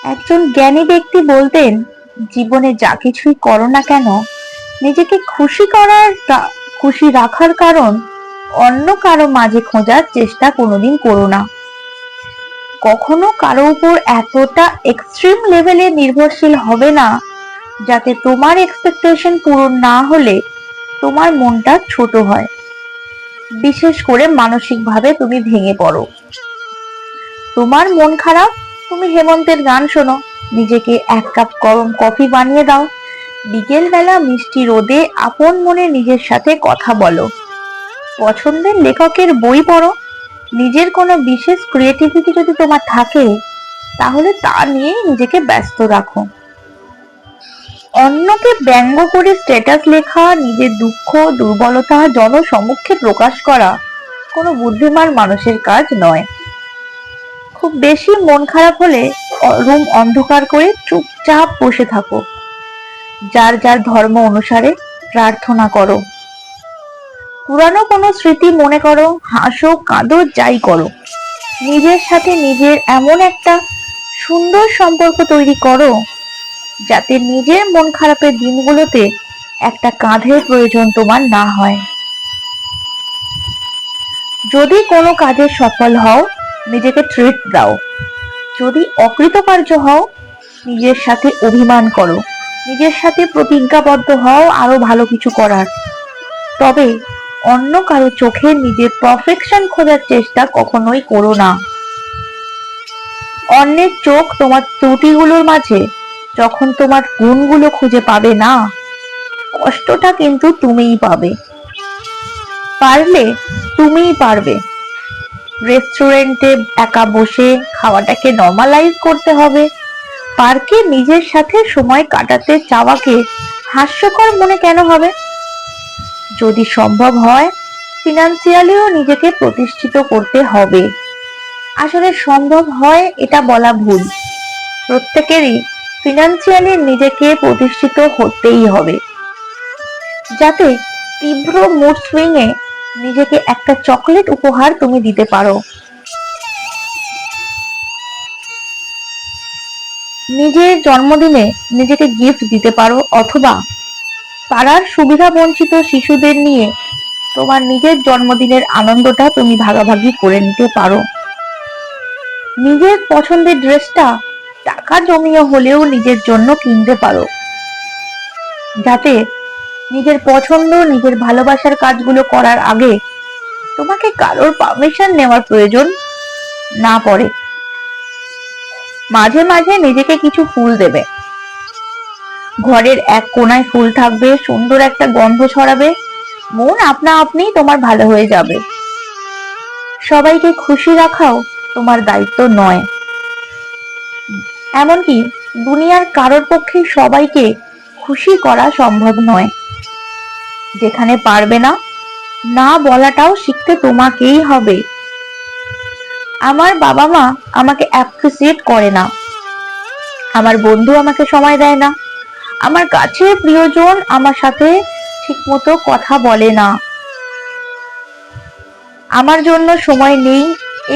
একজন জ্ঞানী ব্যক্তি বলতেন, জীবনে যা কিছুই করো না কেন, নিজেকে খুশি রাখার কারণ অন্য কারো মাঝে খোঁজার চেষ্টা কোনোদিন করো না। কখনো কারো উপর এতটা এক্সট্রিম লেভেলে নির্ভরশীল হবে না যাতে তোমার এক্সপেকটেশন পূরণ না হলে তোমার মনটা ছোট হয়, বিশেষ করে মানসিকভাবে তুমি ভেঙে পড়ো। তোমার মন খারাপ, তুমি হেমন্তের গান শোনো, নিজেকে এক কাপ গরম কফি বানিয়ে দাও, বিকেল বেলা মিষ্টি রোদে আপন মনে নিজের সাথে কথা বলো, পছন্দের লেখকের বই পড়ো। নিজের কোনো বিশেষ ক্রিয়েটিভিটি যদি তোমার থাকে তাহলে তা নিয়ে নিজেকে ব্যস্ত রাখো। অন্যকে ব্যঙ্গ করে স্ট্যাটাস লেখা, নিজের দুঃখ দুর্বলতা জনসমক্ষে প্রকাশ করা কোনো বুদ্ধিমান মানুষের কাজ নয়। খুব বেশি মন খারাপ হলে রুম অন্ধকার করে চুপচাপ বসে থাকো, যার যার ধর্ম অনুসারে প্রার্থনা করো, পুরানো কোনো স্মৃতি মনে করো, হাসো কাঁদো যাই করো। নিজের সাথে নিজের এমন একটা সুন্দর সম্পর্ক তৈরি করো যাতে নিজের মন খারাপের দিনগুলোতে একটা কাঁধের প্রয়োজন তোমার না হয়। যদি কোনো কাজে সফল হও, নিজেকে ট্রিট দাও। যদি অকৃতকার্য হও, নিজের সাথে অভিমান করো, নিজের সাথে প্রতিজ্ঞাবদ্ধ হও আরো ভালো কিছু করার। তবে অন্য কারো চোখে নিজের পারফেকশন খোঁজার চেষ্টা কখনোই করো না। অন্যের চোখ তোমার ত্রুটিগুলোর মাঝে যখন তোমার গুণগুলো খুঁজে পাবে না, কষ্টটা কিন্তু তুমিই পাবে। পারলে তুমিই পারবে। রেস্টুরেন্টে একা বসে খাওয়াটাকে নর্মালাইজ করতে হবে, পার্কে নিজের সাথে সময় কাটাতে চাওয়াকে হাস্যকর মনে কেন হবে? যদি সম্ভব হয় ফিনান্সিয়ালিও নিজেকে প্রতিষ্ঠিত করতে হবে। আসলে সম্ভব হয় এটা বলা ভুল, প্রত্যেকেরই ফিনান্সিয়ালি নিজেকে প্রতিষ্ঠিত হতেই হবে, যাতে তীব্র মুড সুইং এ নিজেকে একটা চকলেট উপহার তুমি দিতে পারো। নিজের জন্মদিনে নিজেকে গিফট দিতে পারো, অথবা পাড়ার সুবিধা বঞ্চিত শিশুদের নিয়ে তোমার নিজের জন্মদিনের আনন্দটা তুমি ভাগাভাগি করে নিতে পারো। নিজের পছন্দের ড্রেসটা টাকা জমিয়ে হলেও নিজের জন্য কিনতে পারো, যাতে নিজের পছন্দ নিজের ভালোবাসার কাজগুলো করার আগে তোমাকে কারোর পারমিশন নেওয়ার প্রয়োজন না পড়ে। মাঝে মাঝে নিজেকে কিছু ফুল দেবে, ঘরের এক কোনায় ফুল থাকবে, সুন্দর একটা গন্ধ ছড়াবে, মন আপনা আপনি তোমার ভালো হয়ে যাবে। সবাইকে খুশি রাখাও তোমার দায়িত্ব নয়, এমনকি দুনিয়ার কারোর পক্ষে সবাইকে খুশি করা সম্ভব নয়। যেখানে পারবে না, না বলাটাও শিখতে তোমাকেই হবে। আমার বাবা মা আমাকে অ্যাপ্রিসিয়েট করে না, আমার বন্ধু আমাকে সময় দেয় না, আমার কাছের প্রিয়জন আমার সাথে ঠিকমতো কথা বলে না, আমার জন্য সময় নেই,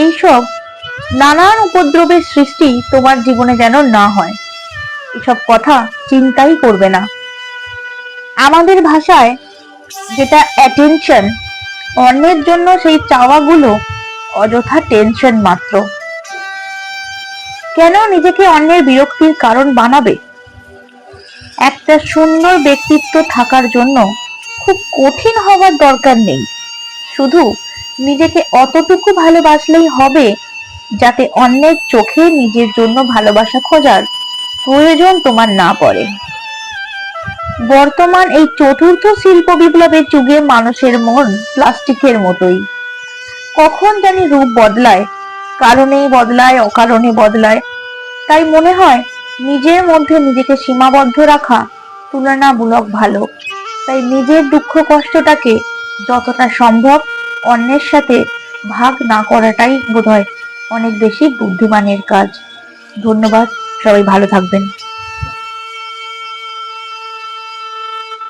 এইসব নানান উপদ্রবের সৃষ্টি তোমার জীবনে যেন না হয়, এসব কথা চিন্তাই করবে না। আমাদের ভাষায় যেটা অ্যাটেনশন, অন্যের জন্য সেই চাওয়াগুলো অযথা টেনশন মাত্র। কেন নিজেকে অন্যের বিরক্তির কারণ বানাবে? একটা সুন্দর ব্যক্তিত্ব থাকার জন্য খুব কঠিন হওয়ার দরকার নেই, শুধু নিজেকে অতটুকু ভালোবাসলেই হবে যাতে অন্যের চোখে নিজের জন্য ভালোবাসা খোঁজার প্রয়োজন তোমার না পড়ে। বর্তমান এই চতুর্থ শিল্প বিপ্লবের যুগে মানুষের মন প্লাস্টিকের মতোই, কখন জানি রূপ বদলায়, কারণেই বদলায় অকারণে বদলায়। তাই মনে হয় নিজের মধ্যে নিজেকে সীমাবদ্ধ রাখা তুলনামূলক ভালো। তাই নিজের দুঃখ কষ্টটাকে যতটা সম্ভব অন্যের সাথে ভাগ না করাটাই বোধহয় অনেক বেশি বুদ্ধিমানের কাজ। ধন্যবাদ, সবাই ভালো থাকবেন।